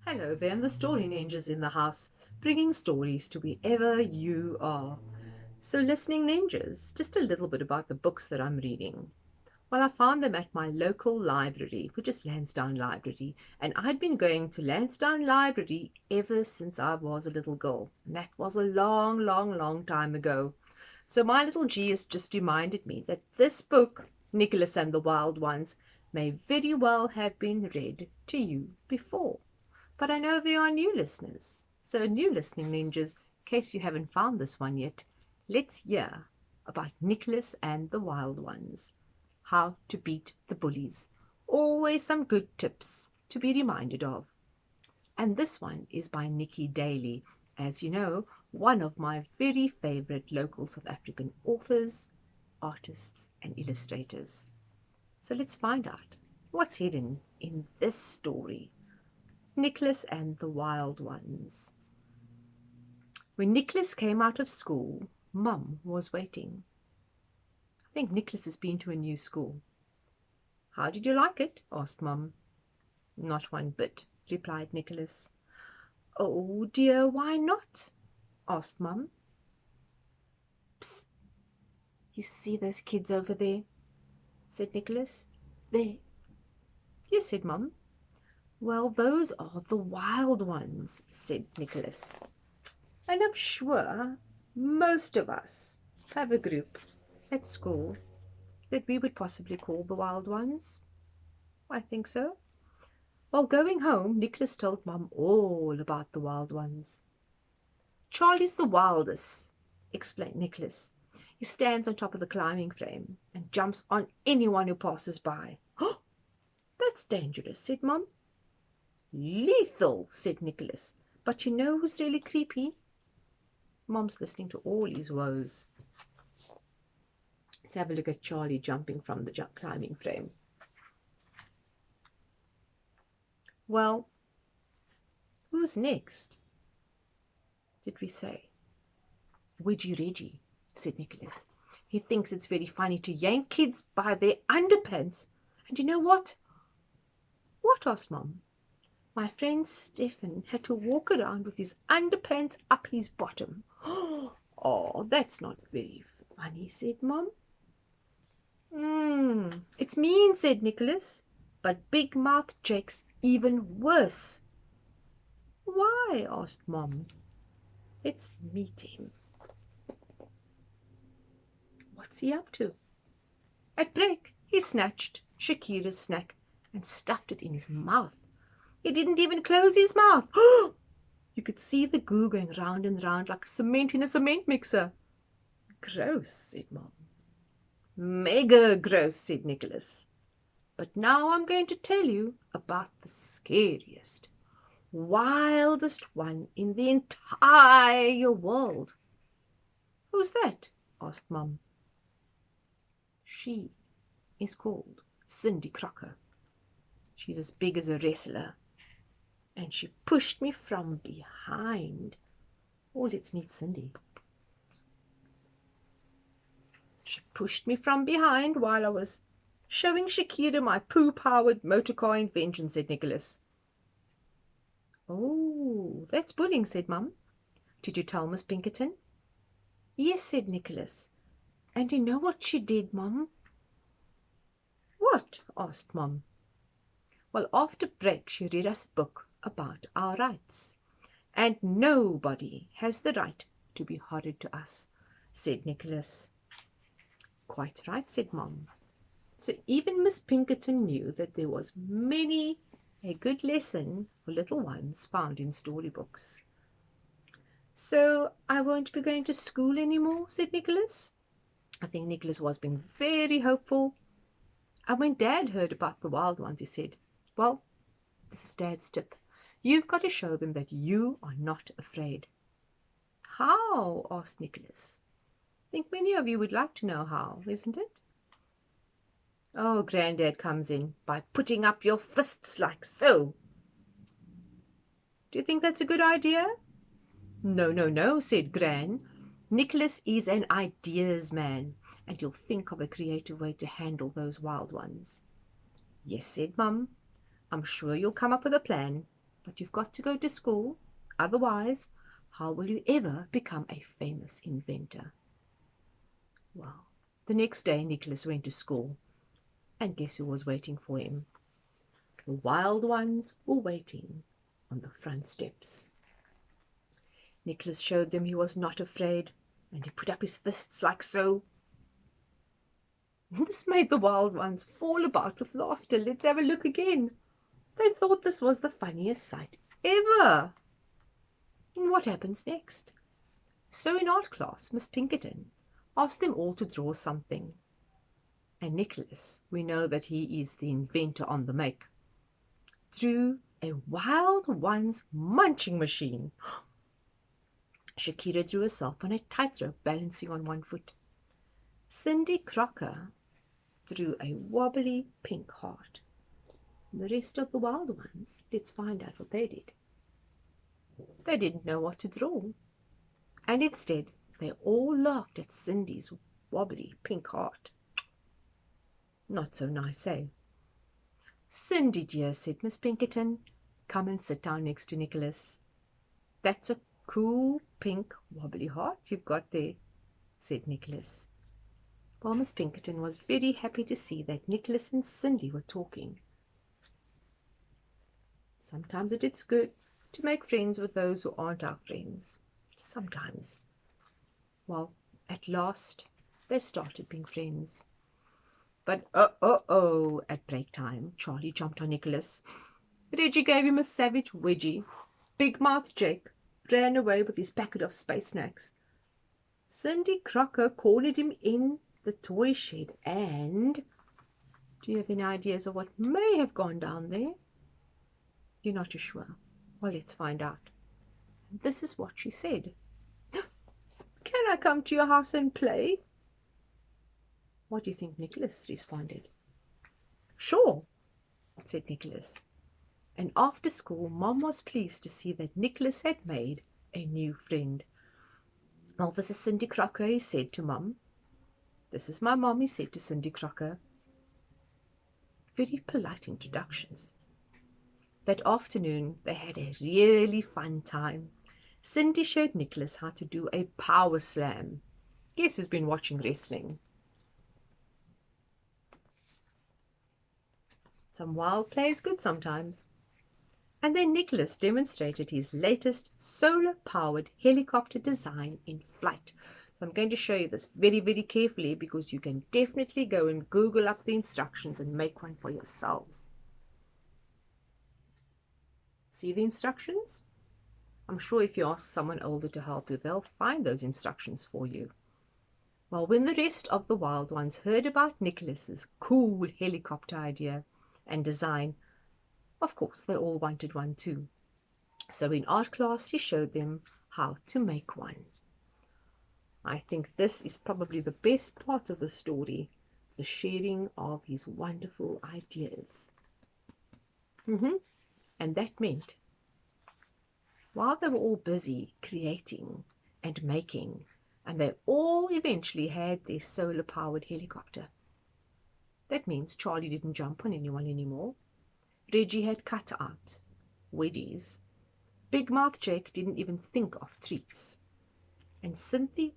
Hello then, the Story Ninjas in the house, bringing stories to wherever you are. So, listening ninjas, just a little bit about the books that I'm reading. Well, I found them at my local library, which is Lansdowne Library, and I'd been going to Lansdowne Library ever since I was a little girl. And that was a long, long, long time ago. So my little G has just reminded me that this book, Nicholas and the Wild Ones, may very well have been read to you before. But I know there are new listeners. So, new listening ninjas, in case you haven't found this one yet, let's hear about Nicholas and the Wild Ones. How to beat the bullies. Always some good tips to be reminded of. And this one is by Niki Daly, as you know, one of my very favorite local South African authors, artists, and illustrators. So let's find out what's hidden in this story. Nicholas and the Wild Ones. When Nicholas came out of school, Mum was waiting. I think Nicholas has been to a new school. How did you like it? Asked Mum. Not one bit, replied Nicholas. Oh dear, why not? Asked Mum. Psst, you see those kids over there? Said Nicholas. There. Yes, said Mum. Well, those are the wild ones, said Nicholas. And I'm sure most of us have a group at school that we would possibly call the wild ones. I think so. While going home, Nicholas told Mum all about the wild ones. Charlie's the wildest, explained Nicholas. He stands on top of the climbing frame and jumps on anyone who passes by. Oh, that's dangerous, said Mum. Lethal, said Nicholas. But you know who's really creepy? Mum's listening to all his woes. Let's have a look at Charlie jumping from the climbing frame. Well, who's next? Did we say? Wedgie Reggie, said Nicholas. He thinks it's very funny to yank kids by their underpants. And you know what? What? Asked Mum. My friend Stephen had to walk around with his underpants up his bottom. Oh, that's not very funny, said Mum. It's mean, said Nicholas. But Big Mouth Jake's even worse. Why? Asked Mum. Let's meet him. What's he up to? At break, he snatched Shakira's snack and stuffed it in his mouth. He didn't even close his mouth. You could see the goo going round and round like cement in a cement mixer. Gross, said Mum. Mega gross, said Nicholas. But now I'm going to tell you about the scariest, wildest one in the entire world. Who's that? Asked Mum. She is called Cindy Crocker. She's as big as a wrestler. And she pushed me from behind. Oh, let's meet Cindy. She pushed me from behind while I was showing Shakira my poo-powered motor car invention, said Nicholas. Oh, that's bullying, said Mum. Did you tell Miss Pinkerton? Yes, said Nicholas. And you know what she did, Mum? What? Asked Mum. Well, after break she read us a book about our rights. And nobody has the right to be horrid to us, said Nicholas. Quite right, said Mum. So even Miss Pinkerton knew that there was many a good lesson for little ones found in storybooks. So I won't be going to school anymore, said Nicholas. I think Nicholas was being very hopeful. And when Dad heard about the wild ones, he said, well, this is Dad's tip. You've got to show them that you are not afraid. How? Asked Nicholas. I think many of you would like to know how, isn't it? Oh, Granddad comes in by putting up your fists like so. Do you think that's a good idea? No, no, no, said Gran. Nicholas is an ideas man, and you'll think of a creative way to handle those wild ones. Yes, said Mum. I'm sure you'll come up with a plan. but you've got to go to school. Otherwise, how will you ever become a famous inventor? Well, the next day Nicholas went to school, and guess who was waiting for him? The wild ones were waiting on the front steps. Nicholas showed them he was not afraid, and he put up his fists like so. This made the wild ones fall about with laughter. Let's have a look again. They thought this was the funniest sight ever. And what happens next? So in art class, Miss Pinkerton asked them all to draw something. And Nicholas, we know that he is the inventor on the make, drew a wild one's munching machine. Shakira drew herself on a tightrope balancing on one foot. Cindy Crocker drew a wobbly pink heart. The rest of the wild ones, let's find out what they did. They didn't know what to draw, and instead they all laughed at Cindy's wobbly pink heart. Not so nice, eh? Cindy, dear, said Miss Pinkerton, come and sit down next to Nicholas. That's a cool pink wobbly heart you've got there, said Nicholas. Well, Miss Pinkerton was very happy to see that Nicholas and Cindy were talking. Sometimes it is good to make friends with those who aren't our friends. Sometimes. Well, at last they started being friends. But at break time, Charlie jumped on Nicholas. Reggie gave him a savage wedgie. Big Mouth Jake ran away with his packet of space snacks. Cindy Crocker cornered him in the toy shed, and do you have any ideas of what may have gone down there? You're not too sure. Well, let's find out. This is what she said. Can I come to your house and play? What do you think Nicholas responded? Sure, said Nicholas. And after school, Mom was pleased to see that Nicholas had made a new friend. Well, this is Cindy Crocker, he said to Mum. This is my mom, he said to Cindy Crocker. Very polite introductions. That afternoon, they had a really fun time. Cindy showed Nicholas how to do a power slam. Guess who's been watching wrestling? Some wild play is good sometimes. And then Nicholas demonstrated his latest solar-powered helicopter design in flight. So I'm going to show you this very, very carefully because you can definitely go and Google up the instructions and make one for yourselves. See the instructions? I'm sure if you ask someone older to help you, they'll find those instructions for you. Well, when the rest of the wild ones heard about Nicholas's cool helicopter idea and design, of course, they all wanted one too. So in art class, he showed them how to make one. I think this is probably the best part of the story, the sharing of his wonderful ideas. And that meant, while they were all busy creating and making, and they all eventually had their solar-powered helicopter, that means Charlie didn't jump on anyone anymore. Reggie had cut out wedgies. Big Mouth Jake didn't even think of treats. And Cindy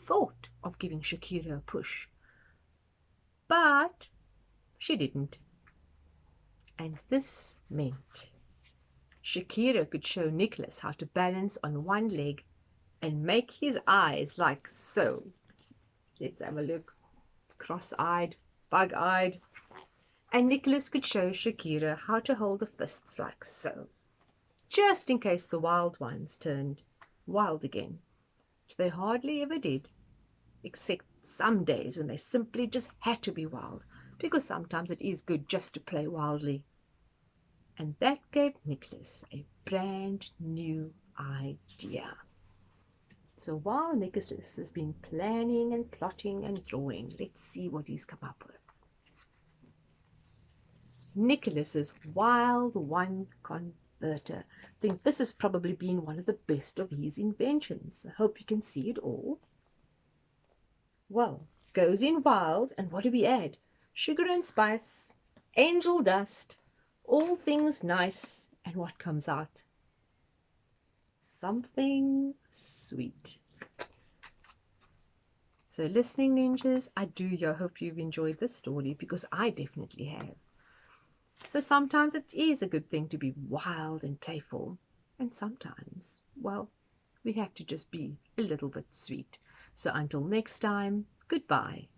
thought of giving Shakira a push. But she didn't. And this meant Shakira could show Nicholas how to balance on one leg and make his eyes like so. Let's have a look. Cross-eyed, bug-eyed. And Nicholas could show Shakira how to hold the fists like so, just in case the wild ones turned wild again, which they hardly ever did, except some days when they simply just had to be wild, because sometimes it is good just to play wildly. And that gave Nicholas a brand new idea. So while Nicholas has been planning and plotting and drawing, let's see what he's come up with. Nicholas's wild one converter. I think this has probably been one of the best of his inventions. I hope you can see it all. Well, goes in wild, and what do we add? Sugar and spice, angel dust, All things nice, and what comes out? Something sweet. So listening ninjas, I hope you've enjoyed this story because I definitely have. So sometimes it is a good thing to be wild and playful, and sometimes, well, we have to just be a little bit sweet. So until next time, goodbye.